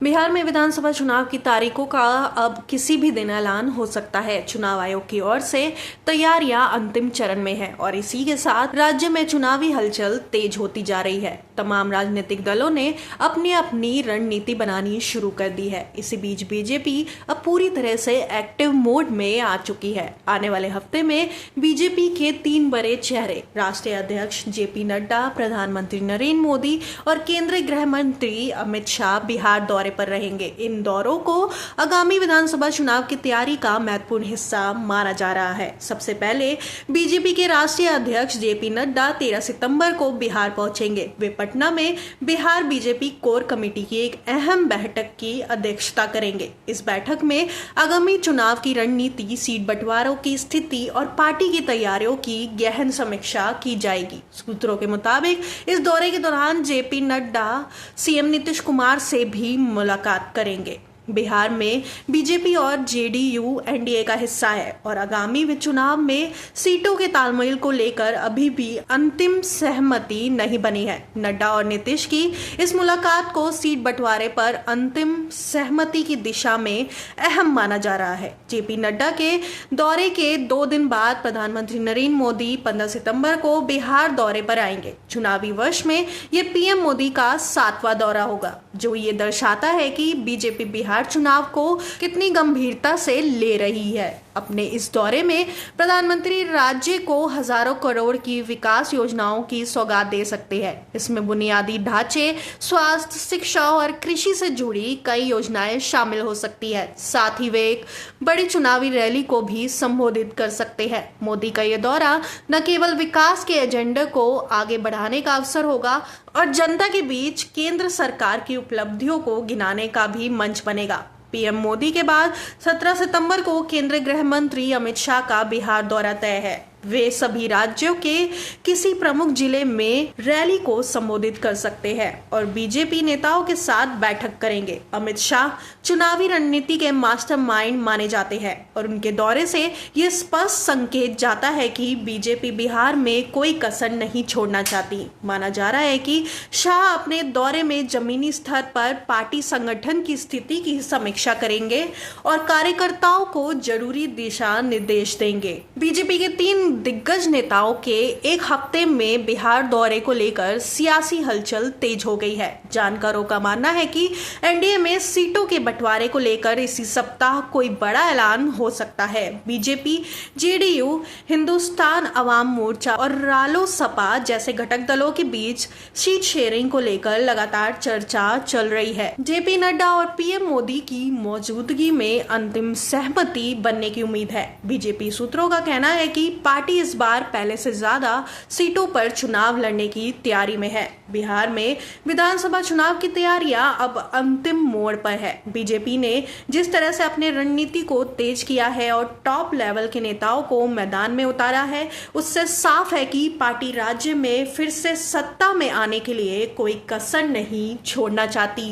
बिहार में विधानसभा चुनाव की तारीखों का अब किसी भी दिन ऐलान हो सकता है। चुनाव आयोग की ओर से तैयारियां अंतिम चरण में है और इसी के साथ राज्य में चुनावी हलचल तेज होती जा रही है। तमाम राजनीतिक दलों ने अपनी अपनी रणनीति बनानी शुरू कर दी है। इसी बीच बीजेपी अब पूरी तरह से एक्टिव मोड में आ चुकी है। आने वाले हफ्ते में बीजेपी के 3 बड़े चेहरे राष्ट्रीय अध्यक्ष जेपी नड्डा, प्रधानमंत्री नरेंद्र मोदी और केंद्रीय गृह मंत्री अमित शाह बिहार दौरे पर रहेंगे। इन दौरों को आगामी विधानसभा चुनाव की तैयारी का महत्वपूर्ण हिस्सा माना जा रहा है। सबसे पहले बीजेपी के राष्ट्रीय अध्यक्ष जेपी नड्डा 13 सितंबर को बिहार पहुंचेंगे। वे पटना में बिहार बीजेपी कोर कमेटी की एक अहम बैठक की अध्यक्षता करेंगे। इस बैठक में आगामी चुनाव की रणनीति, सीट बंटवारों की स्थिति और पार्टी की तैयारियों की गहन समीक्षा की जाएगी। सूत्रों के मुताबिक इस दौरे के दौरान जेपी नड्डा सीएम नीतीश कुमार से भी मुलाकात करेंगे। बिहार में बीजेपी और जेडीयू एनडीए का हिस्सा है और आगामी चुनाव में सीटों के तालमेल को लेकर अभी भी अंतिम सहमति नहीं बनी है। नड्डा और नीतीश की इस मुलाकात को सीट बंटवारे पर अंतिम सहमति की दिशा में अहम माना जा रहा है। जेपी नड्डा के दौरे के 2 दिन बाद प्रधानमंत्री नरेंद्र मोदी 15 सितंबर को बिहार दौरे पर आएंगे। चुनावी वर्ष में ये पीएम मोदी का 7वां दौरा होगा, जो ये दर्शाता है कि बीजेपी बिहार चुनाव को कितनी गंभीरता से ले रही है। अपने इस दौरे में प्रधानमंत्री राज्य को हजारों करोड़ की विकास योजनाओं की सौगात दे सकते हैं। इसमें बुनियादी ढांचे, स्वास्थ्य, शिक्षा और कृषि से जुड़ी कई योजनाएं शामिल हो सकती है। साथ ही वे एक बड़ी चुनावी रैली को भी संबोधित कर सकते हैं। मोदी का यह दौरा न केवल विकास के एजेंडे को आगे बढ़ाने का अवसर होगा और जनता के बीच केंद्र सरकार की उपलब्धियों को गिनाने का भी मंच बनेगा। पीएम मोदी के बाद 17 सितंबर को केंद्रीय गृह मंत्री अमित शाह का बिहार दौरा तय है। वे सभी राज्यों के किसी प्रमुख जिले में रैली को संबोधित कर सकते हैं और बीजेपी नेताओं के साथ बैठक करेंगे। अमित शाह चुनावी रणनीति के मास्टरमाइंड माने जाते हैं और उनके दौरे से यह स्पष्ट संकेत जाता है कि बीजेपी बिहार में कोई कसर नहीं छोड़ना चाहती। माना जा रहा है कि शाह अपने दौरे में जमीनी स्तर पर पार्टी संगठन की स्थिति की समीक्षा करेंगे और कार्यकर्ताओं को जरूरी दिशा निर्देश देंगे। बीजेपी के 3 दिग्गज नेताओं के एक हफ्ते में बिहार दौरे को लेकर सियासी हलचल तेज हो गई है। जानकारों का मानना है कि एनडीए में सीटों के बंटवारे को लेकर इसी सप्ताह कोई बड़ा ऐलान हो सकता है। बीजेपी, जेडीयू, हिंदुस्तान अवाम मोर्चा और रालोसपा जैसे घटक दलों के बीच सीट शेयरिंग को लेकर लगातार चर्चा चल रही है। जेपी नड्डा और पीएम मोदी की मौजूदगी में अंतिम सहमति बनने की उम्मीद है। बीजेपी सूत्रों का कहना है कि पार्टी इस बार पहले से ज्यादा सीटों पर चुनाव लड़ने की तैयारी में है। बिहार में विधानसभा चुनाव की तैयारियां अब अंतिम मोड़ पर है। बीजेपी ने जिस तरह से अपने रणनीति को तेज किया है और टॉप लेवल के नेताओं को मैदान में उतारा है, उससे साफ है कि पार्टी राज्य में फिर से सत्ता में आने के लिए कोई कसर नहीं छोड़ना चाहती।